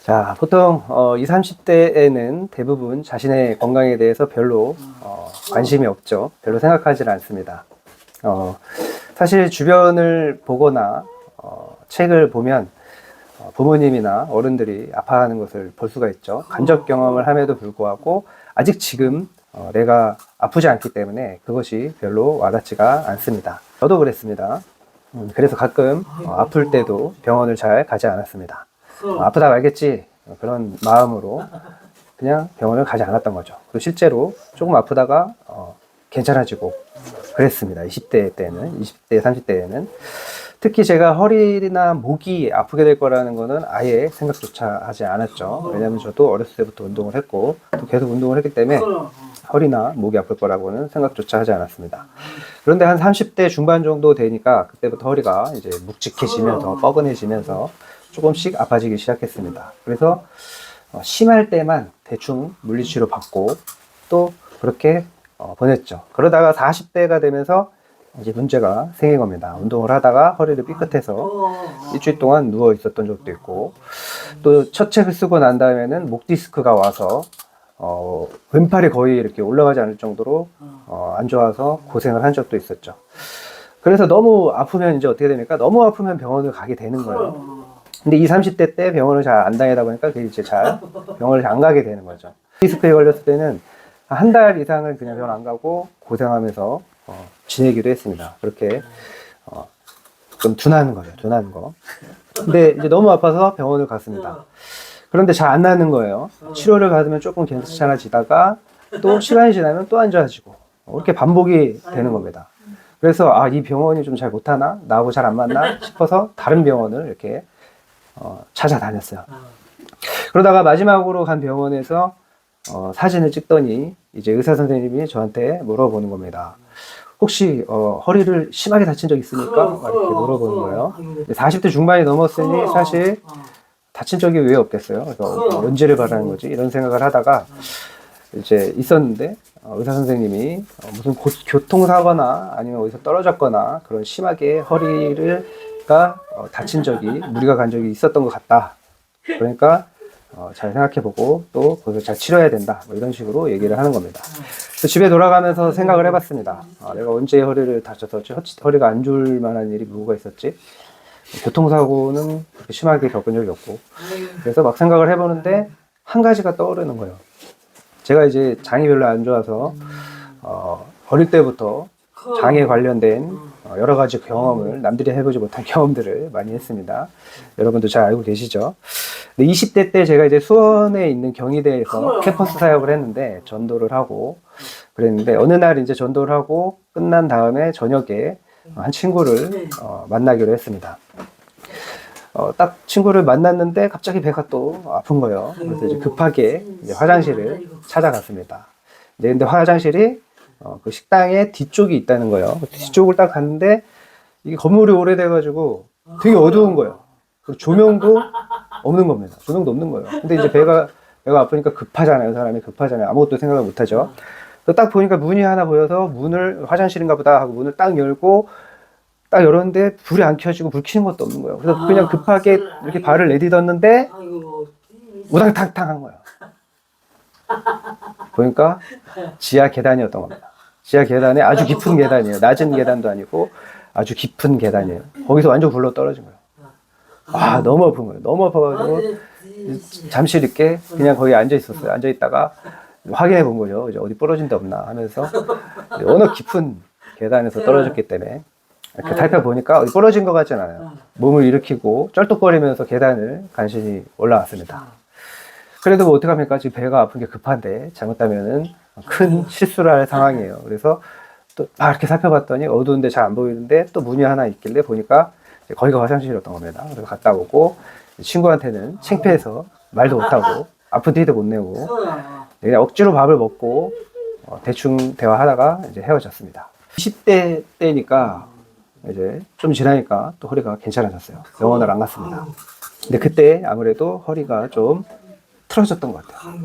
자, 보통 20, 30대에는 대부분 자신의 건강에 대해서 별로 관심이 없죠. 별로 생각하지는 않습니다. 사실 주변을 보거나 책을 보면 부모님이나 어른들이 아파하는 것을 볼 수가 있죠. 간접 경험을 함에도 불구하고 아직 지금 내가 아프지 않기 때문에 그것이 별로 와닿지가 않습니다. 저도 그랬습니다. 그래서 가끔 아플 때도 병원을 잘 가지 않았습니다. 아프다 말겠지 그런 마음으로 그냥 병원을 가지 않았던 거죠. 그리고 실제로 조금 아프다가 괜찮아지고 그랬습니다. 20대 때는, 20대, 30대에는. 특히 제가 허리나 목이 아프게 될 거라는 거는 아예 생각조차 하지 않았죠. 왜냐하면 저도 어렸을 때부터 운동을 했고 또 계속 운동을 했기 때문에 허리나 목이 아플 거라고는 생각조차 하지 않았습니다. 그런데 한 30대 중반 정도 되니까 그때부터 허리가 이제 묵직해지면서 뻐근해지면서 조금씩 아파지기 시작했습니다. 그래서 심할 때만 대충 물리치료 받고 또 그렇게 보냈죠. 그러다가 40대가 되면서 이제 문제가 생긴 겁니다. 운동을 하다가 허리를 삐끗해서 일주일 동안 누워 있었던 적도 있고 또 첫 책을 쓰고 난 다음에는 목 디스크가 와서 왼팔이 거의 이렇게 올라가지 않을 정도로 안 좋아서 고생을 한 적도 있었죠. 그래서 너무 아프면 이제 어떻게 됩니까? 너무 아프면 병원을 가게 되는 거예요. 근데 20, 30대 때 병원을 잘 안 다니다 보니까 그게 이제 잘 병원을 안 가게 되는 거죠. 디스크에 걸렸을 때는 한 달 이상을 그냥 병원 안 가고 고생하면서 지내기도 했습니다. 그렇게 좀 둔하는 거죠. 둔하는 거. 근데 이제 너무 아파서 병원을 갔습니다. 그런데 잘 안 나는 거예요. 치료를 받으면 조금 괜찮아지다가 또 시간이 지나면 또 안 좋아지고 이렇게 반복이 되는 겁니다. 그래서 이 병원이 좀 잘 못하나? 나하고 잘 안 맞나? 싶어서 다른 병원을 이렇게 찾아다녔어요. 그러다가 마지막으로 간 병원에서 사진을 찍더니 이제 의사 선생님이 저한테 물어보는 겁니다. 혹시 허리를 심하게 다친 적 있습니까? 막 이렇게 물어보는 거예요. 40대 중반이 넘었으니 사실 다친 적이 왜 없겠어요? 그래서 언제를 바라는 거지? 이런 생각을 하다가 이제 있었는데 의사 선생님이 무슨 교통사거나 아니면 어디서 떨어졌거나 그런 심하게 허리가 다친 적이 무리가 간 적이 있었던 것 같다. 그러니까 잘 생각해보고 또 그것을 잘 치료해야 된다. 뭐 이런 식으로 얘기를 하는 겁니다. 그래서 집에 돌아가면서 생각을 해봤습니다. 내가 언제 허리를 다쳐서 허리가 안 좋을 만한 일이 뭐가 있었지? 교통사고는 그렇게 심하게 겪은 적이 없고 그래서 막 생각을 해보는데 한 가지가 떠오르는 거예요. 제가 이제 장이 별로 안 좋아서 어릴 때부터 장에 관련된 여러 가지 경험을 남들이 해보지 못한 경험들을 많이 했습니다. 여러분도 잘 알고 계시죠? 근데 20대 때 제가 이제 수원에 있는 경희대에서 캠퍼스 사역을 했는데 전도를 하고 그랬는데 어느 날 이제 전도를 하고 끝난 다음에 저녁에 한 친구를 만나기로 했습니다. 딱 친구를 만났는데 갑자기 배가 또 아픈 거예요. 그래서 이제 급하게 이제 화장실을 찾아갔습니다. 이제 근데 화장실이 그 식당의 뒤쪽이 있다는 거예요. 뒤쪽을 딱 갔는데 이게 건물이 오래돼가지고 되게 어두운 거예요. 조명도 없는 겁니다. 조명도 없는 거예요. 근데 이제 배가 아프니까 급하잖아요. 사람이 급하잖아요. 아무것도 생각을 못 하죠. 딱 보니까 문이 하나 보여서 문을 화장실인가 보다 하고 문을 딱 열고 딱 열었는데 불이 안 켜지고 불 켜는 것도 없는 거예요. 그래서 그냥 급하게 이렇게 발을 내딛었는데 우당탕탕 한 거예요. 보니까 지하 계단이었던 겁니다. 지하 계단에 아주 깊은 계단이에요. 낮은 계단도 아니고 아주 깊은 계단이에요. 거기서 완전 굴러 떨어진 거예요. 너무 아픈 거예요. 너무 아파가지고 잠시 이렇게 그냥 거기 앉아 있었어요. 앉아 있다가 확인해 본 거죠. 이제 어디 부러진 데 없나 하면서 워낙 깊은 계단에서 떨어졌기 때문에 이렇게 살펴보니까 어디 부러진 것 같진 않아요. 몸을 일으키고 쩔뚝거리면서 계단을 간신히 올라왔습니다. 그래도 뭐 어떡합니까? 지금 배가 아픈 게 급한데 잘못하면은 큰 실수를 할 상황이에요. 그래서 또 막 이렇게 살펴봤더니 어두운데 잘 안 보이는데 또 문이 하나 있길래 보니까 거기가 화장실이었던 겁니다. 그래서 갔다 오고 친구한테는 창피해서 말도 못하고 아픈 티도 못 내고 그냥 억지로 밥을 먹고 대충 대화하다가 이제 헤어졌습니다. 20대 때니까 이제 좀 지나니까 또 허리가 괜찮아졌어요. 병원을 안 갔습니다. 근데 그때 아무래도 허리가 좀 틀어졌던 것 같아요.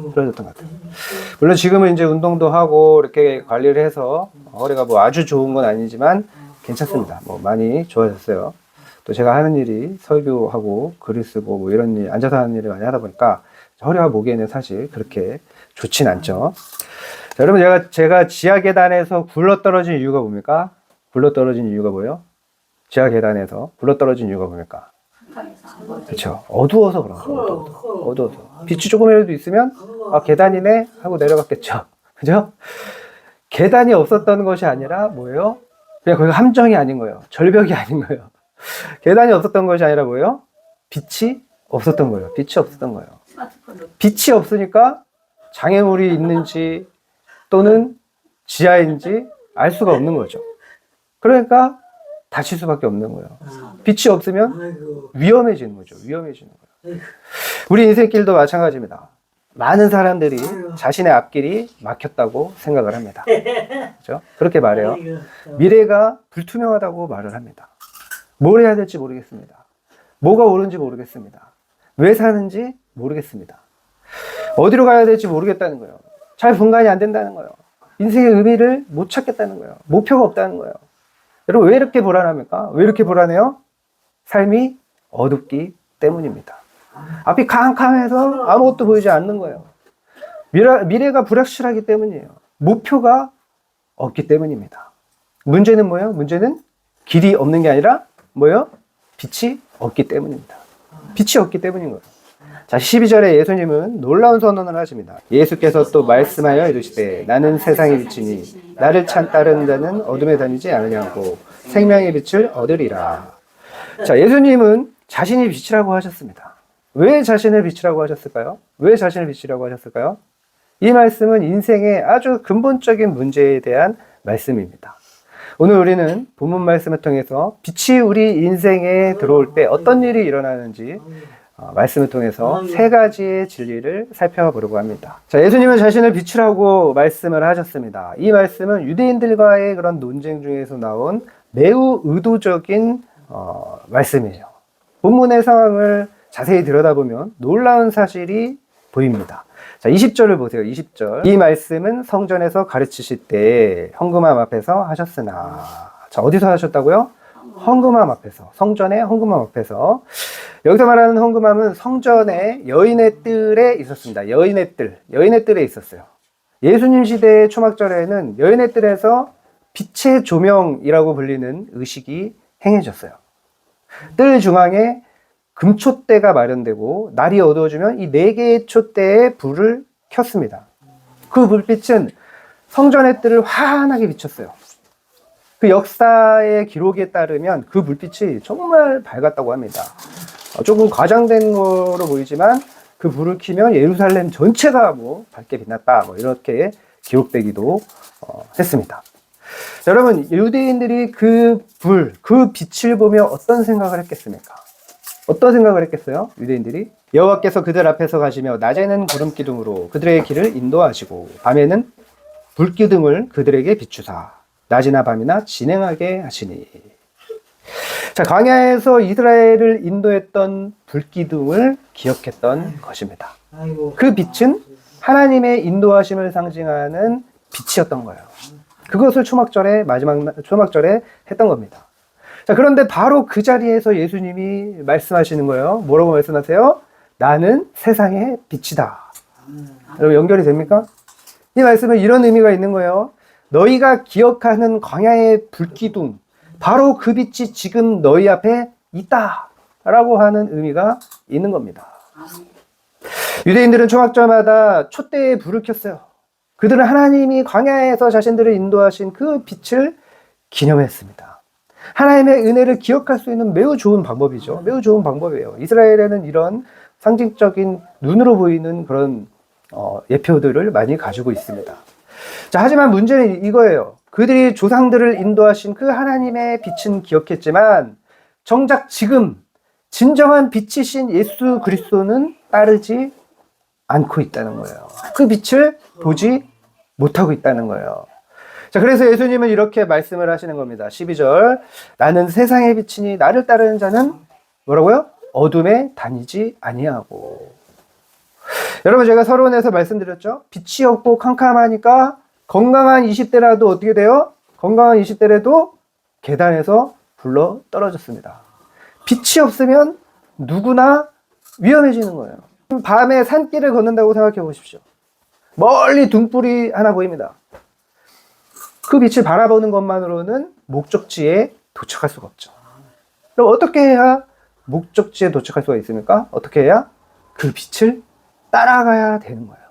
물론 지금은 이제 운동도 하고 이렇게 관리를 해서 허리가 뭐 아주 좋은 건 아니지만 괜찮습니다. 뭐 많이 좋아졌어요. 또 제가 하는 일이 설교하고 글을 쓰고 뭐 이런 일, 앉아서 하는 일을 많이 하다 보니까 허리와 목에는 사실 그렇게 좋진 않죠. 자, 여러분 제가 지하 계단에서 굴러 떨어진 이유가 뭡니까? 굴러 떨어진 이유가 뭐예요? 지하 계단에서 굴러 떨어진 이유가 뭡니까? 그렇죠. 어두워서 그런 거예요. 어두워서. 빛이 조금이라도 있으면 아, 계단이네 하고 내려갔겠죠. 그죠? 계단이 없었던 것이 아니라 뭐예요? 그냥 거기가 함정이 아닌 거예요. 절벽이 아닌 거예요. 계단이 없었던 것이 아니라 뭐예요? 빛이 없었던 거예요. 빛이 없었던 거예요. 빛이 없으니까 장애물이 있는지 또는 지하인지 알 수가 없는 거죠. 그러니까 다칠 수밖에 없는 거예요. 빛이 없으면 위험해지는 거죠. 위험해지는 거예요. 우리 인생길도 마찬가지입니다. 많은 사람들이 자신의 앞길이 막혔다고 생각을 합니다. 그렇죠? 그렇게 말해요. 미래가 불투명하다고 말을 합니다. 뭘 해야 될지 모르겠습니다. 뭐가 옳은지 모르겠습니다. 왜 사는지 모르겠습니다. 어디로 가야 될지 모르겠다는 거예요. 잘 분간이 안 된다는 거예요. 인생의 의미를 못 찾겠다는 거예요. 목표가 없다는 거예요. 여러분 왜 이렇게 불안합니까? 왜 이렇게 불안해요? 삶이 어둡기 때문입니다. 앞이 캄캄해서 아무것도 보이지 않는 거예요. 미래가 불확실하기 때문이에요. 목표가 없기 때문입니다. 문제는 뭐예요? 문제는 길이 없는 게 아니라 뭐예요? 빛이 없기 때문입니다. 빛이 없기 때문인 거예요. 자, 12절에 예수님은 놀라운 선언을 하십니다. 예수께서 또 말씀하여 이르시되 나는 세상의 빛이니 나를 따르는 자는 어둠에 다니지 않으냐고 생명의 빛을 얻으리라. 자, 예수님은 자신이 빛이라고 하셨습니다. 왜 자신을 빛이라고 하셨을까요? 왜 자신을 빛이라고 하셨을까요? 이 말씀은 인생의 아주 근본적인 문제에 대한 말씀입니다. 오늘 우리는 본문 말씀을 통해서 빛이 우리 인생에 들어올 때 어떤 일이 일어나는지 말씀을 통해서 세 가지의 진리를 살펴보려고 합니다. 자, 예수님은 자신을 빛이라고 말씀을 하셨습니다. 이 말씀은 유대인들과의 그런 논쟁 중에서 나온 매우 의도적인 말씀이에요. 본문의 상황을 자세히 들여다보면 놀라운 사실이 보입니다. 자, 20절을 보세요. 20절. 이 말씀은 성전에서 가르치실 때 헌금함 앞에서 하셨으나. 자, 어디서 하셨다고요? 헌금함 앞에서. 성전의 헌금함 앞에서. 여기서 말하는 헌금함은 성전의 여인의 뜰에 있었습니다. 여인의 뜰에 있었어요. 예수님 시대의 초막절에는 여인의 뜰에서 빛의 조명이라고 불리는 의식이 행해졌어요. 뜰 중앙에 금촛대가 마련되고 날이 어두워지면 이 4개의 촛대에 불을 켰습니다. 그 불빛은 성전의 뜰을 환하게 비췄어요. 그 역사의 기록에 따르면 그 불빛이 정말 밝았다고 합니다. 조금 과장된 거로 보이지만 그 불을 켜면 예루살렘 전체가 뭐 밝게 빛났다 뭐 이렇게 기록되기도 했습니다. 자, 여러분 유대인들이 그 빛을 보며 어떤 생각을 했겠습니까? 어떤 생각을 했겠어요? 유대인들이 여호와께서 그들 앞에서 가시며 낮에는 구름 기둥으로 그들의 길을 인도하시고 밤에는 불 기둥을 그들에게 비추사 낮이나 밤이나 진행하게 하시니. 자, 광야에서 이스라엘을 인도했던 불기둥을 기억했던 것입니다. 그 빛은 하나님의 인도하심을 상징하는 빛이었던 거예요. 그것을 초막절에 했던 겁니다. 자, 그런데 바로 그 자리에서 예수님이 말씀하시는 거예요. 뭐라고 말씀하세요? 나는 세상의 빛이다. 여러분 연결이 됩니까? 이 말씀은 이런 의미가 있는 거예요. 너희가 기억하는 광야의 불기둥, 바로 그 빛이 지금 너희 앞에 있다 라고 하는 의미가 있는 겁니다. 유대인들은 초막절마다 촛대에 불을 켰어요. 그들은 하나님이 광야에서 자신들을 인도하신 그 빛을 기념했습니다. 하나님의 은혜를 기억할 수 있는 매우 좋은 방법이죠. 매우 좋은 방법이에요. 이스라엘에는 이런 상징적인 눈으로 보이는 그런 예표들을 많이 가지고 있습니다. 자, 하지만 문제는 이거예요. 그들이 조상들을 인도하신 그 하나님의 빛은 기억했지만 정작 지금 진정한 빛이신 예수 그리스도는 따르지 않고 있다는 거예요. 그 빛을 보지 못하고 있다는 거예요. 자, 그래서 예수님은 이렇게 말씀을 하시는 겁니다. 12절. 나는 세상의 빛이니 나를 따르는 자는 뭐라고요? 어둠에 다니지 아니하고. 여러분 제가 서론에서 말씀드렸죠? 빛이 없고 캄캄하니까 건강한 20대라도 어떻게 돼요? 건강한 20대라도 계단에서 굴러 떨어졌습니다. 빛이 없으면 누구나 위험해지는 거예요. 밤에 산길을 걷는다고 생각해 보십시오. 멀리 등불이 하나 보입니다. 그 빛을 바라보는 것만으로는 목적지에 도착할 수가 없죠. 그럼 어떻게 해야 목적지에 도착할 수가 있습니까? 어떻게 해야? 그 빛을 따라가야 되는 거예요.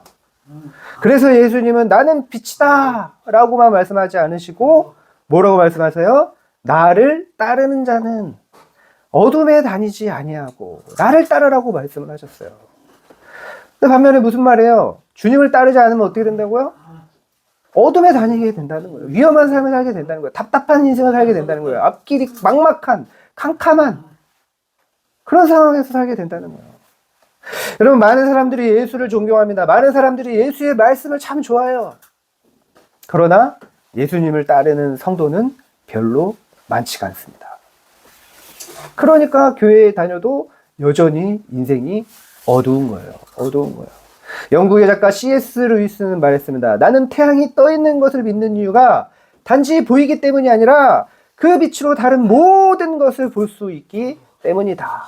그래서 예수님은 나는 빛이다 라고만 말씀하지 않으시고 뭐라고 말씀하세요? 나를 따르는 자는 어둠에 다니지 아니하고 나를 따르라고 말씀을 하셨어요. 근데 반면에 무슨 말이에요? 주님을 따르지 않으면 어떻게 된다고요? 어둠에 다니게 된다는 거예요. 위험한 삶을 살게 된다는 거예요. 답답한 인생을 살게 된다는 거예요. 앞길이 막막한, 캄캄한 그런 상황에서 살게 된다는 거예요. 여러분, 많은 사람들이 예수를 존경합니다. 많은 사람들이 예수의 말씀을 참 좋아해요. 그러나 예수님을 따르는 성도는 별로 많지가 않습니다. 그러니까 교회에 다녀도 여전히 인생이 어두운 거예요. 어두운 거예요. 영국의 작가 C.S. 루이스는 말했습니다. 나는 태양이 떠 있는 것을 믿는 이유가 단지 보이기 때문이 아니라 그 빛으로 다른 모든 것을 볼 수 있기 때문이다.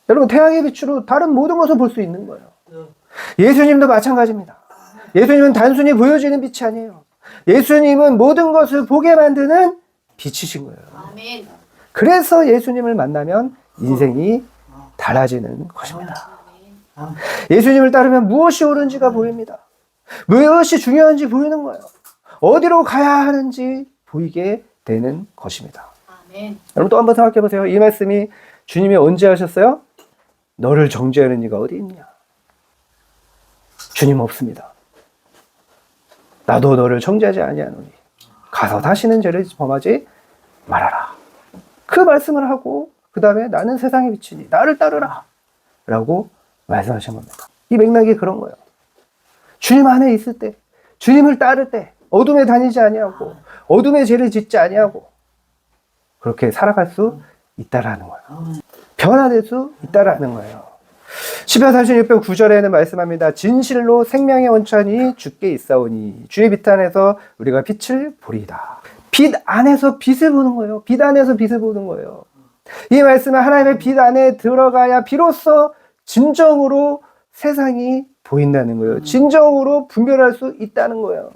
여러분, 태양의 빛으로 다른 모든 것을 볼 수 있는 거예요. 예수님도 마찬가지입니다. 예수님은 단순히 보여지는 빛이 아니에요. 예수님은 모든 것을 보게 만드는 빛이신 거예요. 그래서 예수님을 만나면 인생이 달라지는 것입니다. 예수님을 따르면 무엇이 옳은지가 보입니다. 무엇이 중요한지 보이는 거예요. 어디로 가야 하는지 보이게 되는 것입니다. 여러분, 또 한번 생각해 보세요. 이 말씀이 주님이 언제 하셨어요? 너를 정죄하는 이가 어디 있냐? 주님 없습니다. 나도 너를 정죄하지 아니하노니 가서 다시는 죄를 범하지 말아라. 그 말씀을 하고 그 다음에 나는 세상의 빛이니 나를 따르라 라고 말씀하신 겁니다. 이 맥락이 그런 거예요. 주님 안에 있을 때, 주님을 따를 때 어둠에 다니지 아니하고 어둠의 죄를 짓지 아니하고 그렇게 살아갈 수 있다라는 거예요. 변화될 수 있다라는 거예요. 시편 36편 9절에는 말씀합니다. 진실로 생명의 원천이 주께 있사오니 주의 빛 안에서 우리가 빛을 보리이다. 빛 안에서 빛을 보는 거예요. 빛 안에서 빛을 보는 거예요. 이 말씀은 하나님의 빛 안에 들어가야 비로소 진정으로 세상이 보인다는 거예요. 진정으로 분별할 수 있다는 거예요.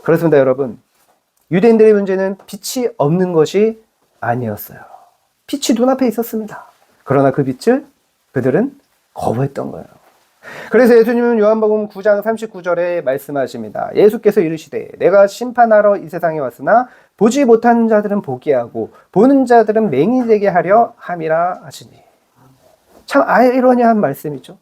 그렇습니다, 여러분. 유대인들의 문제는 빛이 없는 것이 아니었어요. 빛이 눈앞에 있었습니다. 그러나 그 빛을 그들은 거부했던 거예요. 그래서 예수님은 요한복음 9장 39절에 말씀하십니다. 예수께서 이르시되 내가 심판하러 이 세상에 왔으나 보지 못하는 자들은 보게 하고 보는 자들은 맹인이 되게 하려 함이라 하시니. 참 아이러니한 말씀이죠.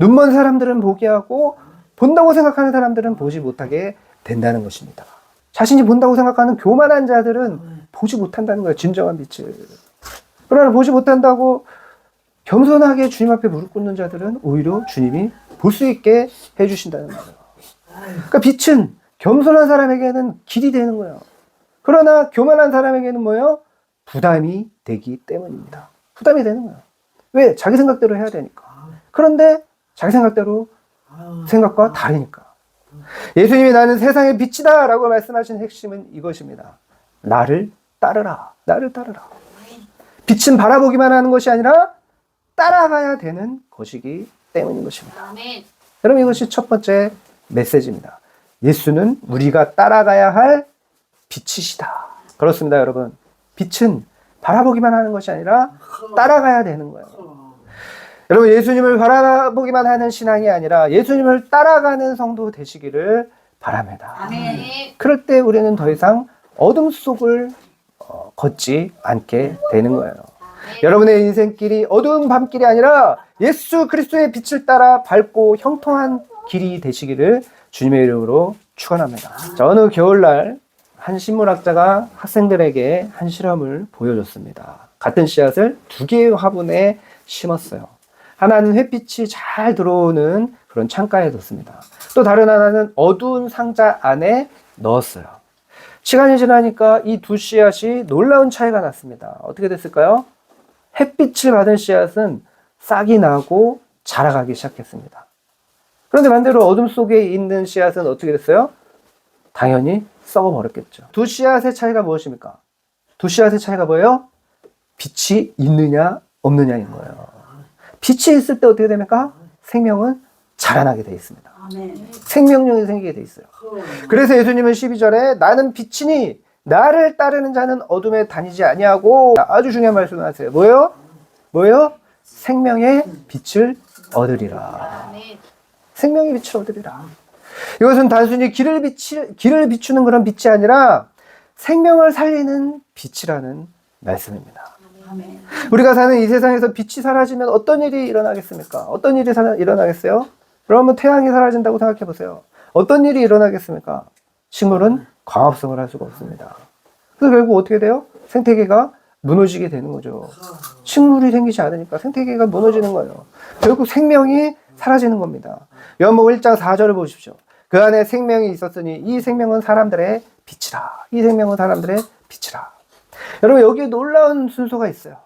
눈먼 사람들은 보게 하고 본다고 생각하는 사람들은 보지 못하게 된다는 것입니다. 자신이 본다고 생각하는 교만한 자들은 보지 못한다는 거예요. 진정한 빛을. 그러나 보지 못한다고 겸손하게 주님 앞에 무릎 꿇는 자들은 오히려 주님이 볼 수 있게 해주신다는 거예요. 그러니까 빛은 겸손한 사람에게는 길이 되는 거예요. 그러나 교만한 사람에게는 뭐예요? 부담이 되기 때문입니다. 부담이 되는 거예요. 왜? 자기 생각대로 해야 되니까. 그런데 자기 생각대로 생각과 다르니까. 예수님이 나는 세상의 빛이다 라고 말씀하신 핵심은 이것입니다. 나를 따르라. 나를 따르라. 빛은 바라보기만 하는 것이 아니라 따라가야 되는 것이기 때문인 것입니다. 아멘. 여러분, 이것이 첫 번째 메시지입니다. 예수는 우리가 따라가야 할 빛이시다. 그렇습니다, 여러분. 빛은 바라보기만 하는 것이 아니라 따라가야 되는 거예요. 여러분, 예수님을 바라보기만 하는 신앙이 아니라 예수님을 따라가는 성도 되시기를 바랍니다. 아멘. 그럴 때 우리는 더 이상 어둠 속을 걷지 않게 되는 거예요. 여러분의 인생길이 어두운 밤길이 아니라 예수 그리스도의 빛을 따라 밝고 형통한 길이 되시기를 주님의 이름으로 축원합니다. 자, 어느 겨울날 한 신문학자가 학생들에게 한 실험을 보여줬습니다. 같은 씨앗을 두 개의 화분에 심었어요. 하나는 햇빛이 잘 들어오는 그런 창가에 뒀습니다. 또 다른 하나는 어두운 상자 안에 넣었어요. 시간이 지나니까 이 두 씨앗이 놀라운 차이가 났습니다. 어떻게 됐을까요? 햇빛을 받은 씨앗은 싹이 나고 자라가기 시작했습니다. 그런데 반대로 어둠 속에 있는 씨앗은 어떻게 됐어요? 당연히 썩어버렸겠죠. 두 씨앗의 차이가 무엇입니까? 두 씨앗의 차이가 뭐예요? 빛이 있느냐 없느냐인 거예요. 빛이 있을 때 어떻게 됩니까? 생명은 자라나게 돼 있습니다. 생명력이 생기게 돼 있어요. 그래서 예수님은 12절에 나는 빛이니 나를 따르는 자는 어둠에 다니지 아니하고, 아주 중요한 말씀을 하세요. 뭐예요? 뭐예요? 생명의 빛을 얻으리라. 생명의 빛을 얻으리라. 이것은 단순히 길을 비추는 그런 빛이 아니라 생명을 살리는 빛이라는 말씀입니다. 우리가 사는 이 세상에서 빛이 사라지면 어떤 일이 일어나겠습니까? 어떤 일이 일어나겠어요? 그러면 태양이 사라진다고 생각해 보세요. 어떤 일이 일어나겠습니까? 식물은 광합성을 할 수가 없습니다. 그래서 결국 어떻게 돼요? 생태계가 무너지게 되는 거죠. 식물이 생기지 않으니까 생태계가 무너지는 거예요. 결국 생명이 사라지는 겁니다. 요한복음 1장 4절을 보십시오. 그 안에 생명이 있었으니 이 생명은 사람들의 빛이라. 이 생명은 사람들의 빛이라. 여러분, 여기에 놀라운 순서가 있어요.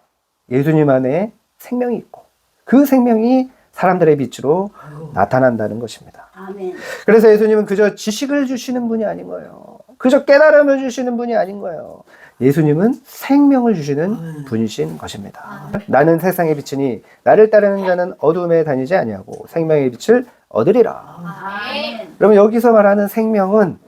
예수님 안에 생명이 있고 그 생명이 사람들의 빛으로 나타난다는 것입니다. 아멘. 그래서 예수님은 그저 지식을 주시는 분이 아닌 거예요. 그저 깨달음을 주시는 분이 아닌 거예요. 예수님은 생명을 주시는 분이신 것입니다. 나는 세상의 빛이니 나를 따르는 자는 어둠에 다니지 아니하고 생명의 빛을 얻으리라. 아멘. 그러면 여기서 말하는 생명은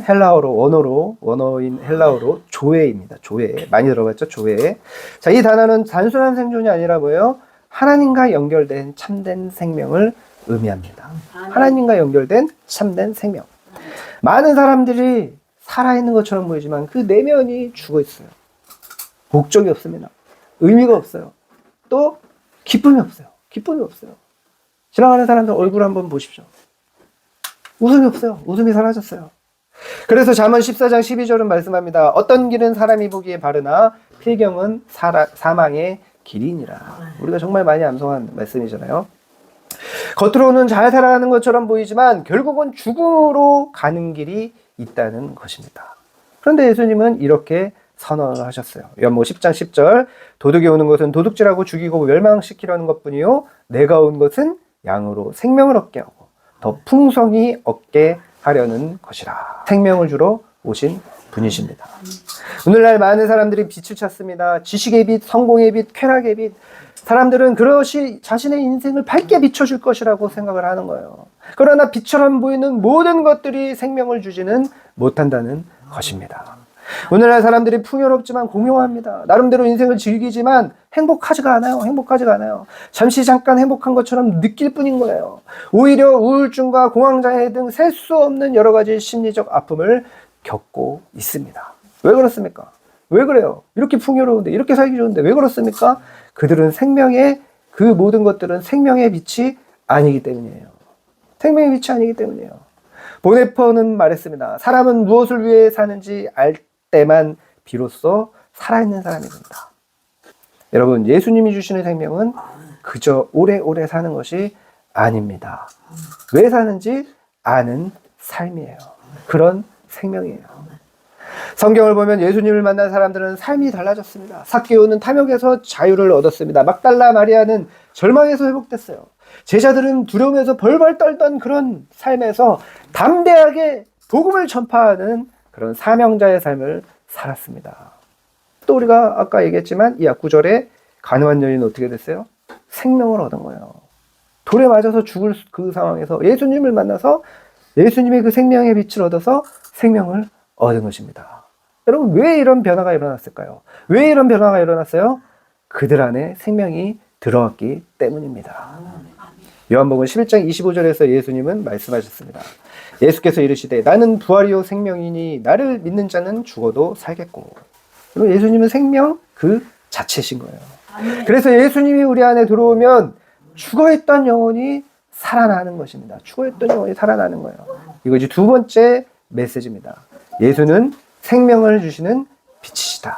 헬라어로, 원어인 헬라어로 조회입니다. 조회. 많이 들어봤죠? 조회. 자, 이 단어는 단순한 생존이 아니라 뭐예요? 하나님과 연결된 참된 생명을 의미합니다. 하나님과 연결된 참된 생명. 많은 사람들이 살아있는 것처럼 보이지만 그 내면이 죽어 있어요. 목적이 없습니다. 의미가 없어요. 또 기쁨이 없어요. 기쁨이 없어요. 지나가는 사람들 얼굴 한번 보십시오. 웃음이 없어요. 웃음이 사라졌어요. 그래서 잠언 14장 12절은 말씀합니다. 어떤 길은 사람이 보기에 바르나 필경은 사망의 길이니라. 우리가 정말 많이 암송한 말씀이잖아요. 겉으로는 잘 살아가는 것처럼 보이지만 결국은 죽음으로 가는 길이 있다는 것입니다. 그런데 예수님은 이렇게 선언을 하셨어요. 요한복음 10장 10절 도둑이 오는 것은 도둑질하고 죽이고 멸망시키려는 것뿐이요 내가 온 것은 양으로 생명을 얻게 하고 더 풍성히 얻게 하려는 것이라. 생명을 주러 오신 분이십니다. 오늘날 많은 사람들이 빛을 찾습니다. 지식의 빛, 성공의 빛, 쾌락의 빛. 사람들은 그것이 자신의 인생을 밝게 비춰줄 것이라고 생각을 하는 거예요. 그러나 빛처럼 보이는 모든 것들이 생명을 주지는 못한다는 것입니다. 오늘날 사람들이 풍요롭지만 공허합니다. 나름대로 인생을 즐기지만 행복하지가 않아요. 잠깐 행복한 것처럼 느낄 뿐인 거예요. 오히려 우울증과 공황장애 등 셀 수 없는 여러 가지 심리적 아픔을 겪고 있습니다. 왜 그렇습니까? 왜 그래요? 이렇게 풍요로운데, 이렇게 살기 좋은데 왜 그렇습니까? 그들은 그 모든 것들은 생명의 빛이 아니기 때문이에요. 생명의 빛이 아니기 때문이에요. 보네퍼는 말했습니다. 사람은 무엇을 위해 사는지 알 때만 비로소 살아있는 사람이 된다. 여러분, 예수님이 주시는 생명은 그저 오래오래 사는 것이 아닙니다. 왜 사는지 아는 삶이에요. 그런 생명이에요. 성경을 보면 예수님을 만난 사람들은 삶이 달라졌습니다. 삭개오는 탐욕에서 자유를 얻었습니다. 막달라 마리아는 절망에서 회복됐어요. 제자들은 두려움에서 벌벌 떨던 그런 삶에서 담대하게 복음을 전파하는 그런 사명자의 삶을 살았습니다. 또 우리가 아까 얘기했지만 이 앞구절에 가늠한 여인은 어떻게 됐어요? 생명을 얻은 거예요. 돌에 맞아서 죽을 그 상황에서 예수님을 만나서 예수님의 그 생명의 빛을 얻어서 생명을 얻은 것입니다. 여러분, 왜 이런 변화가 일어났을까요? 왜 이런 변화가 일어났어요? 그들 안에 생명이 들어왔기 때문입니다. 요한복음 11장 25절에서 예수님은 말씀하셨습니다. 예수께서 이르시되 나는 부활이요 생명이니 나를 믿는 자는 죽어도 살겠고. 그리고 예수님은 생명 그 자체신 거예요. 그래서 예수님이 우리 안에 들어오면 죽어있던 영혼이 살아나는 것입니다. 죽어있던 영혼이 살아나는 거예요. 이것이 두 번째 메시지입니다. 예수는 생명을 주시는 빛이시다.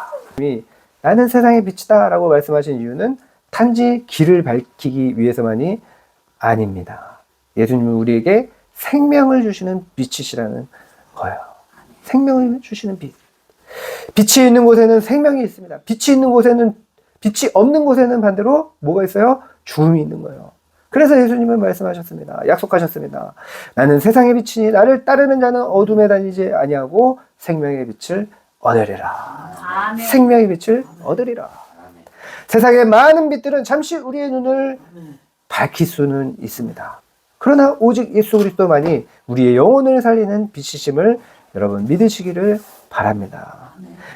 나는 세상의 빛이다 라고 말씀하신 이유는 단지 길을 밝히기 위해서만이 아닙니다. 예수님은 우리에게 생명을 주시는 빛이시라는 거예요. 생명을 주시는 빛. 빛이 있는 곳에는 생명이 있습니다. 빛이 없는 곳에는 반대로 뭐가 있어요? 죽음이 있는 거예요. 그래서 예수님은 말씀하셨습니다. 약속하셨습니다. 나는 세상의 빛이니 나를 따르는 자는 어둠에 다니지 아니하고 생명의 빛을 얻으리라. 아멘. 생명의 빛을 얻으리라. 세상의 많은 빛들은 잠시 우리의 눈을 밝힐 수는 있습니다. 그러나 오직 예수 그리스도만이 우리의 영혼을 살리는 빛이심을 여러분 믿으시기를 바랍니다.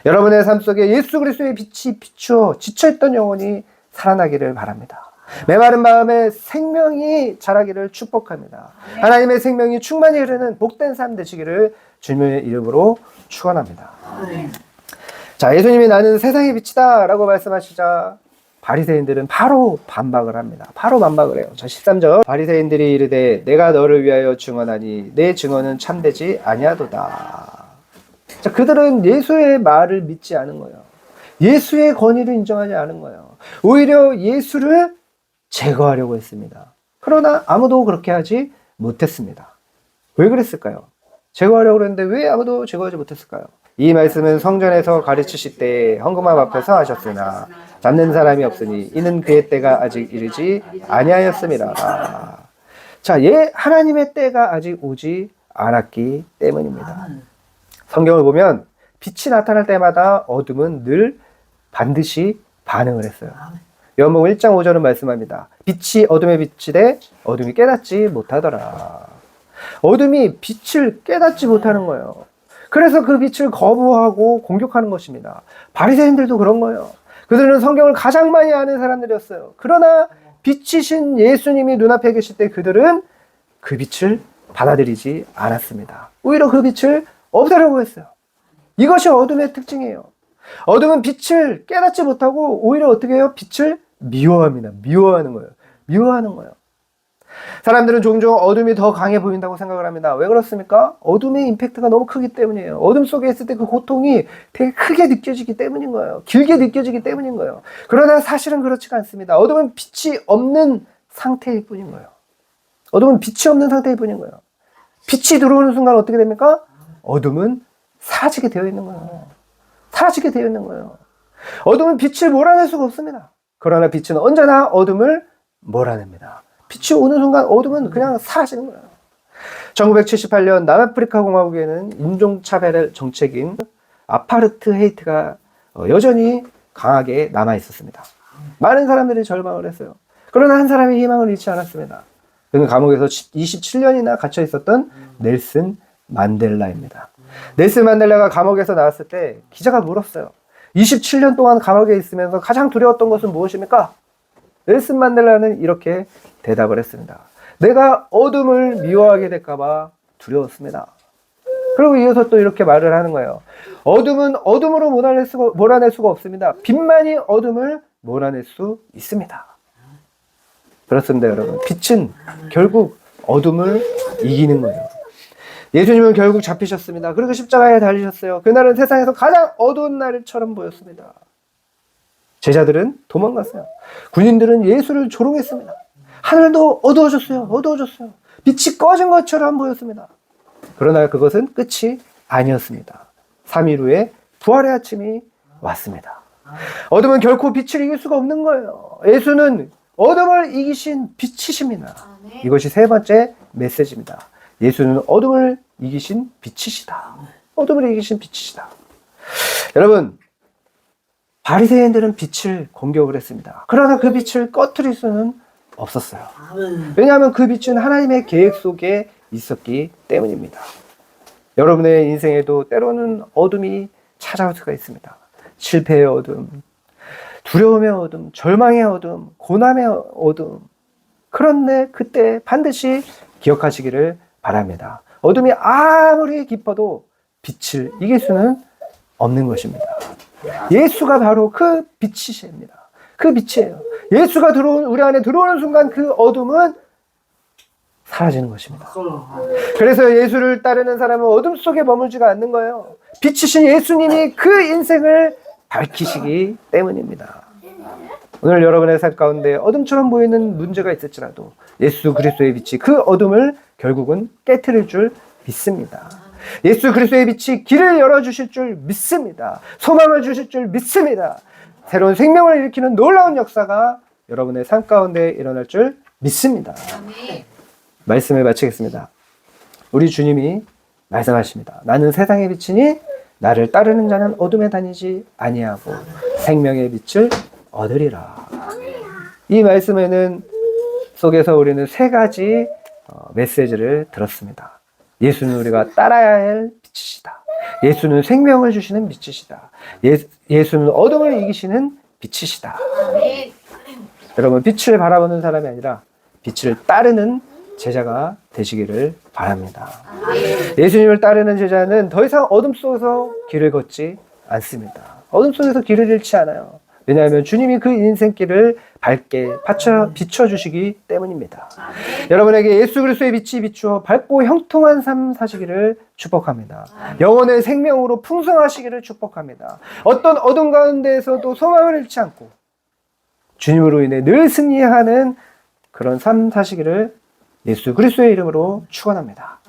여러분의 삶 속에 예수 그리스도의 빛이 비추어 지쳐있던 영혼이 살아나기를 바랍니다. 메마른 마음에 생명이 자라기를 축복합니다. 하나님의 생명이 충만히 흐르는 복된 삶 되시기를 주님의 이름으로 축원합니다. 자, 예수님이 나는 세상의 빛이다 라고 말씀하시자 바리새인들은 바로 반박을 합니다. 바로 반박을 해요. 자, 13절. 바리새인들이 이르되 내가 너를 위하여 증언하니 내 증언은 참되지 아니하도다. 자, 그들은 예수의 말을 믿지 않은 거예요. 예수의 권위를 인정하지 않은 거예요. 오히려 예수를 제거하려고 했습니다. 그러나 아무도 그렇게 하지 못했습니다. 왜 그랬을까요? 제거하려고 했는데 왜 아무도 제거하지 못했을까요? 이 말씀은 성전에서 가르치실 때 헌금함 앞에서 하셨으나 잡는 사람이 없으니 이는 그의 때가 아직 이르지 아니하였음이라. 자, 하나님의 때가 아직 오지 않았기 때문입니다. 성경을 보면 빛이 나타날 때마다 어둠은 늘 반드시 반응을 했어요. 요한복음 1장 5절은 말씀합니다. 빛이 어둠에 비치되 어둠이 깨닫지 못하더라. 어둠이 빛을 깨닫지 못하는 거예요. 그래서 그 빛을 거부하고 공격하는 것입니다. 바리새인들도 그런 거예요. 그들은 성경을 가장 많이 아는 사람들이었어요. 그러나 빛이신 예수님이 눈앞에 계실 때 그들은 그 빛을 받아들이지 않았습니다. 오히려 그 빛을 없애려고 했어요. 이것이 어둠의 특징이에요. 어둠은 빛을 깨닫지 못하고 오히려 어떻게 해요? 빛을 미워합니다. 미워하는 거예요. 미워하는 거예요. 사람들은 종종 어둠이 더 강해 보인다고 생각을 합니다. 왜 그렇습니까? 어둠의 임팩트가 너무 크기 때문이에요. 어둠 속에 있을 때 그 고통이 되게 크게 느껴지기 때문인 거예요. 길게 느껴지기 때문인 거예요. 그러나 사실은 그렇지가 않습니다. 어둠은 빛이 없는 상태일 뿐인 거예요. 어둠은 빛이 없는 상태일 뿐인 거예요. 빛이 들어오는 순간 어떻게 됩니까? 어둠은 사라지게 되어 있는 거예요. 사라지게 되어 있는 거예요. 어둠은 빛을 몰아낼 수가 없습니다. 그러나 빛은 언제나 어둠을 몰아냅니다. 빛이 오는 순간 어둠은 그냥 사라지는 거예요. 1978년 남아프리카 공화국에는 인종차별 정책인 아파르트헤이트가 여전히 강하게 남아 있었습니다. 많은 사람들이 절망을 했어요. 그러나 한 사람이 희망을 잃지 않았습니다. 그는 감옥에서 27년이나 갇혀 있었던 넬슨 만델라입니다. 넬슨 만델라가 감옥에서 나왔을 때 기자가 물었어요. 27년 동안 감옥에 있으면서 가장 두려웠던 것은 무엇입니까? 넬슨 만델라는 이렇게 대답을 했습니다. 내가 어둠을 미워하게 될까봐 두려웠습니다. 그리고 이어서 또 이렇게 말을 하는 거예요. 어둠은 어둠으로 몰아낼 수가 없습니다. 빛만이 어둠을 몰아낼 수 있습니다. 그렇습니다, 여러분. 빛은 결국 어둠을 이기는 거예요. 예수님은 결국 잡히셨습니다. 그리고 십자가에 달리셨어요. 그날은 세상에서 가장 어두운 날처럼 보였습니다. 제자들은 도망갔어요. 군인들은 예수를 조롱했습니다. 하늘도 어두워졌어요. 어두워졌어요. 빛이 꺼진 것처럼 보였습니다. 그러나 그것은 끝이 아니었습니다. 3일 후에 부활의 아침이 왔습니다. 어둠은 결코 빛을 이길 수가 없는 거예요. 예수는 어둠을 이기신 빛이십니다. 이것이 세 번째 메시지입니다. 예수는 어둠을 이기신 빛이시다. 어둠을 이기신 빛이시다. 여러분, 바리새인들은 빛을 공격을 했습니다. 그러나 그 빛을 꺼트릴 수는 없었어요. 왜냐하면 그 빛은 하나님의 계획 속에 있었기 때문입니다. 여러분의 인생에도 때로는 어둠이 찾아올 수가 있습니다. 실패의 어둠, 두려움의 어둠, 절망의 어둠, 고난의 어둠. 그런데 그때 반드시 기억하시기를 바랍니다. 어둠이 아무리 깊어도 빛을 이길 수는 없는 것입니다. 예수가 바로 그 빛이십니다. 그 빛이에요. 예수가 우리 안에 들어오는 순간 그 어둠은 사라지는 것입니다. 그래서 예수를 따르는 사람은 어둠 속에 머물지가 않는 거예요. 빛이신 예수님이 그 인생을 밝히시기 때문입니다. 오늘 여러분의 삶 가운데 어둠처럼 보이는 문제가 있을지라도 예수 그리스도의 빛이 그 어둠을 결국은 깨트릴 줄 믿습니다. 예수 그리스도의 빛이 길을 열어주실 줄 믿습니다. 소망을 주실 줄 믿습니다. 새로운 생명을 일으키는 놀라운 역사가 여러분의 삶 가운데 일어날 줄 믿습니다. 말씀을 마치겠습니다. 우리 주님이 말씀하십니다. 나는 세상의 빛이니 나를 따르는 자는 어둠에 다니지 아니하고 생명의 빛을 얻으리라. 이 말씀에는 속에서 우리는 세 가지 메시지를 들었습니다. 예수는 우리가 따라야 할 빛이시다. 예수는 생명을 주시는 빛이시다. 예수는 어둠을 이기시는 빛이시다. 여러분, 빛을 바라보는 사람이 아니라 빛을 따르는 제자가 되시기를 바랍니다. 예수님을 따르는 제자는 더 이상 어둠 속에서 길을 걷지 않습니다. 어둠 속에서 길을 잃지 않아요. 왜냐하면 주님이 그 인생길을 밝게 비춰주시기 때문입니다. 여러분에게 예수 그리스도의 빛이 비추어 밝고 형통한 삶 사시기를 축복합니다. 영혼의 생명으로 풍성하시기를 축복합니다. 어떤 어둠 가운데에서도 소망을 잃지 않고 주님으로 인해 늘 승리하는 그런 삶 사시기를 예수 그리스도의 이름으로 축원합니다.